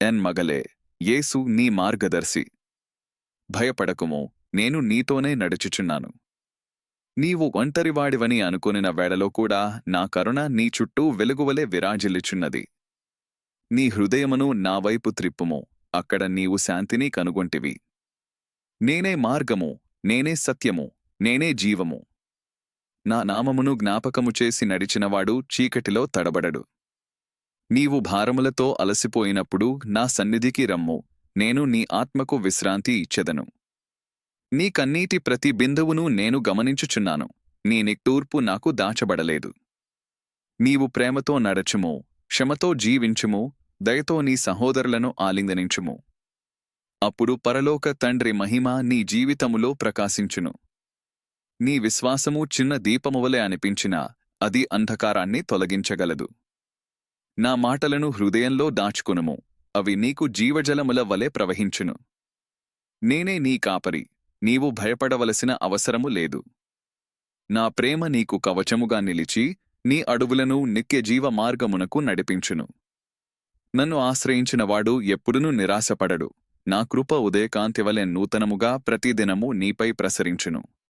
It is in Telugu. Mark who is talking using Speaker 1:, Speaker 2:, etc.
Speaker 1: ఎన్ మగలే, యేసు నీ మార్గదర్శి. భయపడకుము, నేను నీతోనే నడుచుచున్నాను. నీవు ఒంటరివాడివని అనుకొనిన వేళలో కూడా నా కరుణ నీ చుట్టూ వెలుగువలే విరాజిల్లుచున్నది. నీ హృదయమును నా వైపు త్రిప్పుము, అక్కడ నీవు శాంతిని కనుగొంటివి. నేనే మార్గము, నేనే సత్యము, నేనే జీవము. నా నామమును జ్ఞాపకము చేసి నడిచినవాడు చీకటిలో తడబడడు. నీవు భారములతో అలసిపోయినప్పుడు నా సన్నిధికి రమ్ము, నేను నీ ఆత్మకు విశ్రాంతి ఇచ్చెదను. నీ కన్నీటి ప్రతి బిందువును నేను గమనించుచున్నాను, నీ నిట్టూర్పు నాకు దాచబడలేదు. నీవు ప్రేమతో నడచుము, క్షమతో జీవించుము, దయతో నీ సహోదరులను ఆలింగనించుము. అప్పుడు పరలోక తండ్రి మహిమ నీ జీవితములో ప్రకాశించును. నీ విశ్వాసము చిన్న దీపమువలె అనిపించినా అది అంధకారాన్ని తొలగించగలదు. నా మాటలను హృదయంలో దాచుకునుము, అవి నీకు జీవజలముల వలె ప్రవహించును. నేనే నీ కాపరి, నీవు భయపడవలసిన అవసరము లేదు. నా ప్రేమ నీకు కవచముగా నిలిచి నీ అడుగులను నిత్యజీవ మార్గమునకు నడిపించును. నన్ను ఆశ్రయించినవాడు ఎప్పుడునూ నిరాశపడడు. నా కృప ఉదయకాంతివలె నూతనముగా ప్రతిదినము నీపై ప్రసరించును.